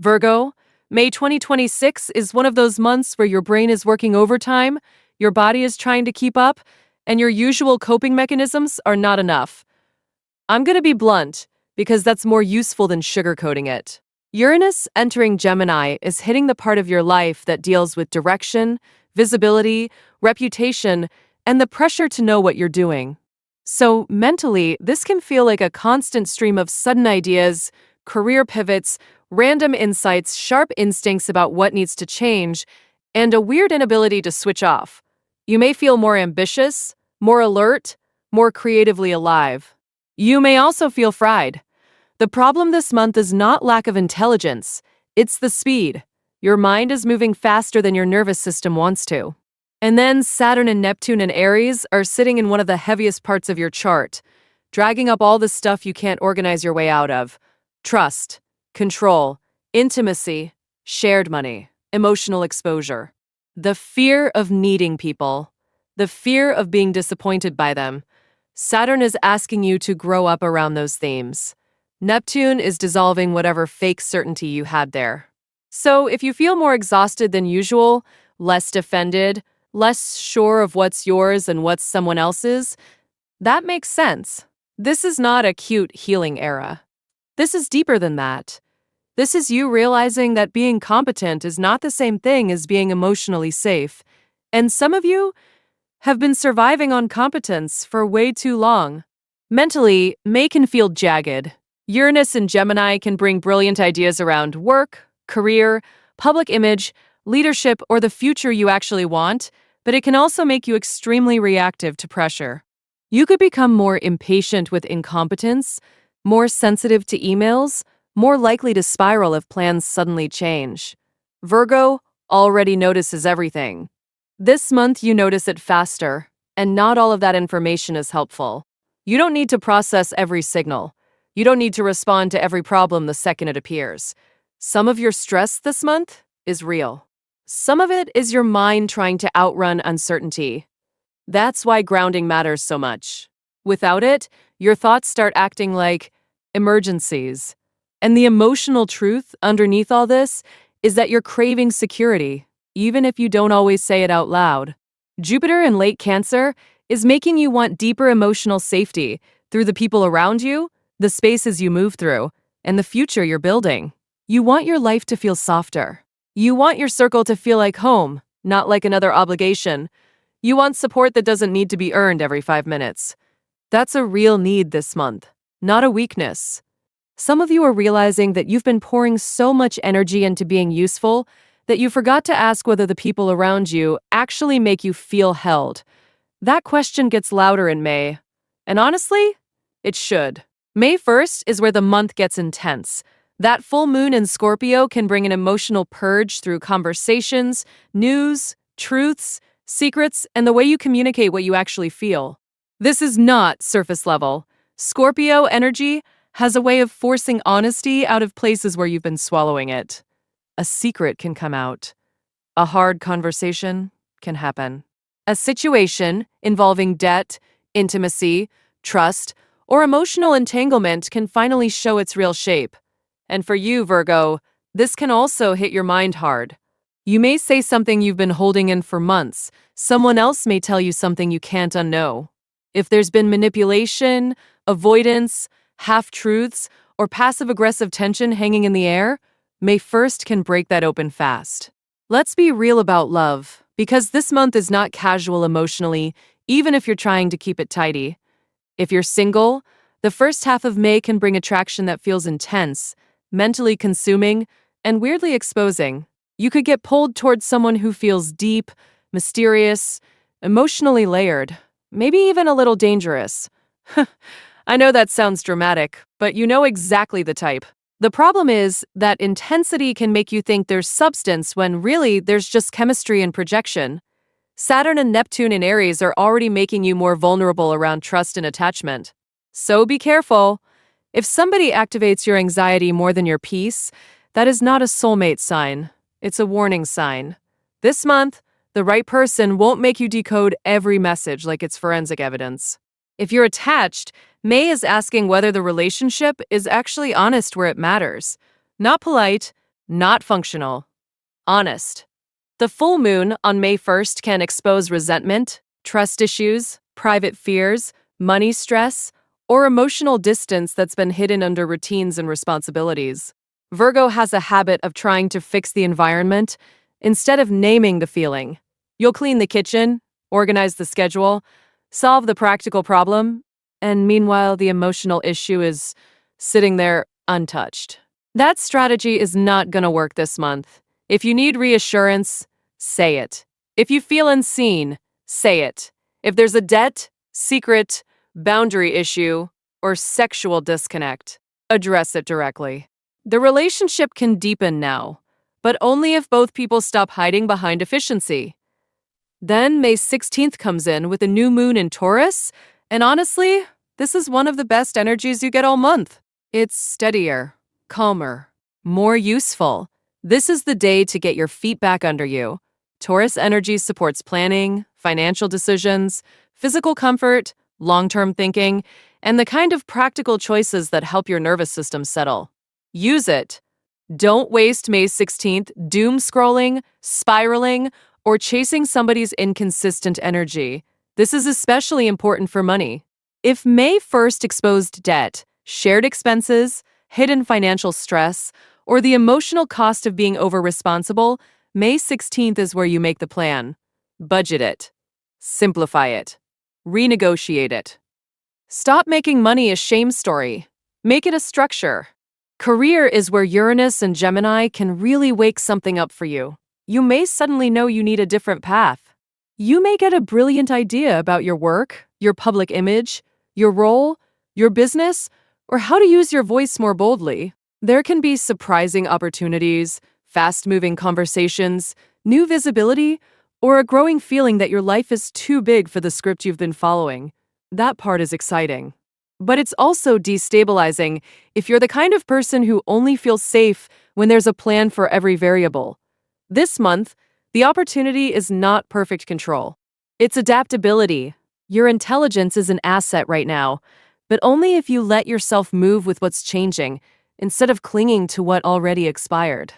Virgo, May 2026 is one of those months where your brain is working overtime, your body is trying to keep up, and your usual coping mechanisms are not enough. I'm going to be blunt, because that's more useful than sugarcoating it. Uranus entering Gemini is hitting the part of your life that deals with direction, visibility, reputation, and the pressure to know what you're doing. So, mentally, this can feel like a constant stream of sudden ideas, career pivots, random insights, sharp instincts about what needs to change, and a weird inability to switch off. You may feel more ambitious, more alert, more creatively alive. You may also feel fried. The problem this month is not lack of intelligence, it's the speed. Your mind is moving faster than your nervous system wants to. And then Saturn and Neptune and Aries are sitting in one of the heaviest parts of your chart, dragging up all the stuff you can't organize your way out of. Trust, control, intimacy, shared money, emotional exposure. The fear of needing people, the fear of being disappointed by them. Saturn is asking you to grow up around those themes. Neptune is dissolving whatever fake certainty you had there. So if you feel more exhausted than usual, less defended, less sure of what's yours and what's someone else's, that makes sense. This is not a cute healing era. This is deeper than that. This is you realizing that being competent is not the same thing as being emotionally safe. And some of you have been surviving on competence for way too long. Mentally, May can feel jagged. Uranus and Gemini can bring brilliant ideas around work, career, public image, leadership, or the future you actually want, but it can also make you extremely reactive to pressure. You could become more impatient with incompetence, more sensitive to emails, more likely to spiral if plans suddenly change. Virgo already notices everything. This month you notice it faster, and not all of that information is helpful. You don't need to process every signal. You don't need to respond to every problem the second it appears. Some of your stress this month is real. Some of it is your mind trying to outrun uncertainty. That's why grounding matters so much. Without it, your thoughts start acting like emergencies. And the emotional truth underneath all this is that you're craving security, even if you don't always say it out loud. Jupiter in late Cancer is making you want deeper emotional safety through the people around you, the spaces you move through, and the future you're building. You want your life to feel softer. You want your circle to feel like home, not like another obligation. You want support that doesn't need to be earned every 5 minutes. That's a real need this month, not a weakness. Some of you are realizing that you've been pouring so much energy into being useful that you forgot to ask whether the people around you actually make you feel held. That question gets louder in May. And honestly, it should. May 1st is where the month gets intense. That full moon in Scorpio can bring an emotional purge through conversations, news, truths, secrets, and the way you communicate what you actually feel. This is not surface level. Scorpio energy has a way of forcing honesty out of places where you've been swallowing it. A secret can come out. A hard conversation can happen. A situation involving debt, intimacy, trust, or emotional entanglement can finally show its real shape. And for you, Virgo, this can also hit your mind hard. You may say something you've been holding in for months. Someone else may tell you something you can't unknow. If there's been manipulation, avoidance, half-truths, or passive-aggressive tension hanging in the air, May 1st can break that open fast. Let's be real about love, because this month is not casual emotionally, even if you're trying to keep it tidy. If you're single, the first half of May can bring attraction that feels intense, mentally consuming, and weirdly exposing. You could get pulled towards someone who feels deep, mysterious, emotionally layered, maybe even a little dangerous. I know that sounds dramatic, but you know exactly the type. The problem is that intensity can make you think there's substance when really there's just chemistry and projection. Saturn and Neptune in Aries are already making you more vulnerable around trust and attachment. So be careful. If somebody activates your anxiety more than your peace, that is not a soulmate sign. It's a warning sign. This month, the right person won't make you decode every message like it's forensic evidence. If you're attached, May is asking whether the relationship is actually honest where it matters. Not polite, not functional. Honest. The full moon on May 1st can expose resentment, trust issues, private fears, money stress, or emotional distance that's been hidden under routines and responsibilities. Virgo has a habit of trying to fix the environment instead of naming the feeling. You'll clean the kitchen, organize the schedule, solve the practical problem, and meanwhile, the emotional issue is sitting there untouched. That strategy is not going to work this month. If you need reassurance, say it. If you feel unseen, say it. If there's a debt, secret, boundary issue, or sexual disconnect, address it directly. The relationship can deepen now, but only if both people stop hiding behind efficiency. Then May 16th comes in with a new moon in Taurus, and honestly, this is one of the best energies you get all month. It's steadier, calmer, more useful. This is the day to get your feet back under you. Taurus energy supports planning, financial decisions, physical comfort, long-term thinking, and the kind of practical choices that help your nervous system settle. Use it. Don't waste May 16th doom scrolling, spiraling, or chasing somebody's inconsistent energy. This is especially important for money. If May 1st exposed debt, shared expenses, hidden financial stress, or the emotional cost of being over-responsible, May 16th is where you make the plan. Budget it. Simplify it. Renegotiate it. Stop making money a shame story. Make it a structure. Career is where Uranus and Gemini can really wake something up for you. You may suddenly know you need a different path. You may get a brilliant idea about your work, your public image, your role, your business, or how to use your voice more boldly. There can be surprising opportunities, fast-moving conversations, new visibility, or a growing feeling that your life is too big for the script you've been following. That part is exciting. But it's also destabilizing if you're the kind of person who only feels safe when there's a plan for every variable. This month, the opportunity is not perfect control. It's adaptability. Your intelligence is an asset right now, but only if you let yourself move with what's changing instead of clinging to what already expired.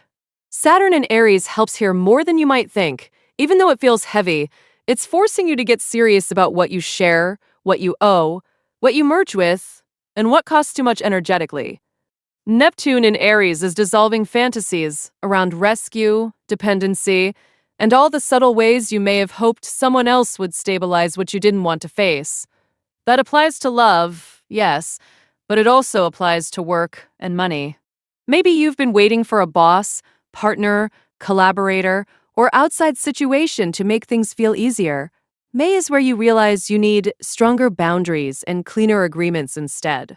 Saturn in Aries helps here more than you might think. Even though it feels heavy, it's forcing you to get serious about what you share, what you owe, what you merge with, and what costs too much energetically. Neptune in Aries is dissolving fantasies around rescue, dependency, and all the subtle ways you may have hoped someone else would stabilize what you didn't want to face. That applies to love, yes, but it also applies to work and money. Maybe you've been waiting for a boss, partner, collaborator, or outside situation to make things feel easier. May is where you realize you need stronger boundaries and cleaner agreements instead.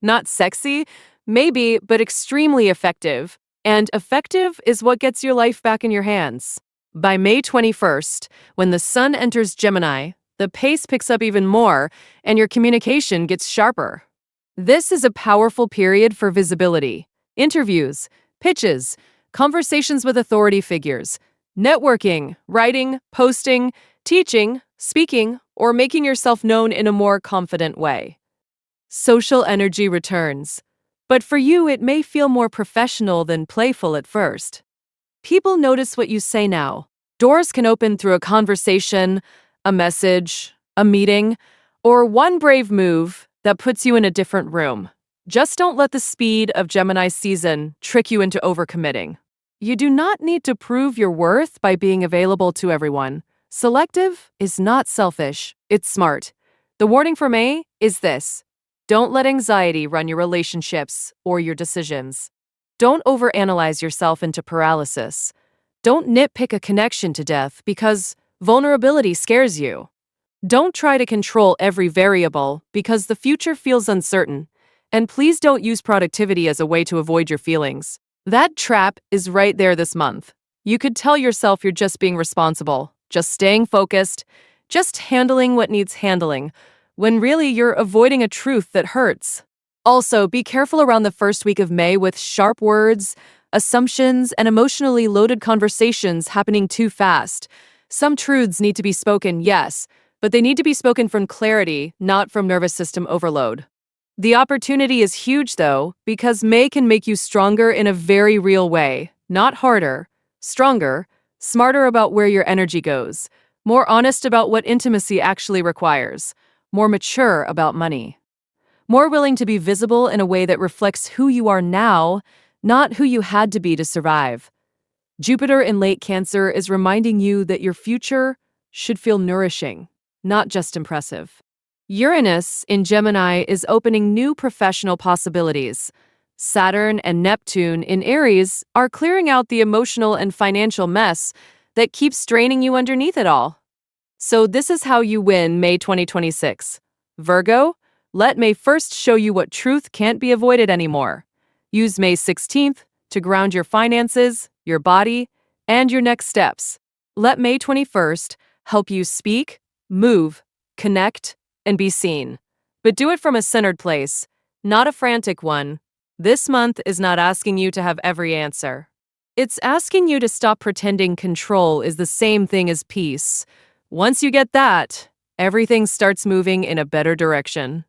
Not sexy, maybe, but extremely effective. And effective is what gets your life back in your hands. By May 21st, when the sun enters Gemini, the pace picks up even more, and your communication gets sharper. This is a powerful period for visibility. Interviews, pitches, conversations with authority figures, networking, writing, posting, teaching, speaking, or making yourself known in a more confident way. Social energy returns. But for you, it may feel more professional than playful at first. People notice what you say now. Doors can open through a conversation, a message, a meeting, or one brave move that puts you in a different room. Just don't let the speed of Gemini season trick you into overcommitting. You do not need to prove your worth by being available to everyone. Selective is not selfish, it's smart. The warning for May is this: don't let anxiety run your relationships or your decisions. Don't overanalyze yourself into paralysis. Don't nitpick a connection to death because vulnerability scares you. Don't try to control every variable because the future feels uncertain. And please don't use productivity as a way to avoid your feelings. That trap is right there this month. You could tell yourself you're just being responsible, just staying focused, just handling what needs handling, when really you're avoiding a truth that hurts. Also, be careful around the first week of May with sharp words, assumptions, and emotionally loaded conversations happening too fast. Some truths need to be spoken, yes, but they need to be spoken from clarity, not from nervous system overload. The opportunity is huge, though, because May can make you stronger in a very real way. Not harder, stronger, smarter about where your energy goes, more honest about what intimacy actually requires, more mature about money, more willing to be visible in a way that reflects who you are now, not who you had to be to survive. Jupiter in late Cancer is reminding you that your future should feel nourishing, not just impressive. Uranus in Gemini is opening new professional possibilities. Saturn and Neptune in Aries are clearing out the emotional and financial mess that keeps straining you underneath it all. So this is how you win May 2026. Virgo, let May 1st show you what truth can't be avoided anymore. Use May 16th to ground your finances, your body, and your next steps. Let May 21st help you speak, move, connect, and be seen. But do it from a centered place, not a frantic one. This month is not asking you to have every answer. It's asking you to stop pretending control is the same thing as peace. Once you get that, everything starts moving in a better direction.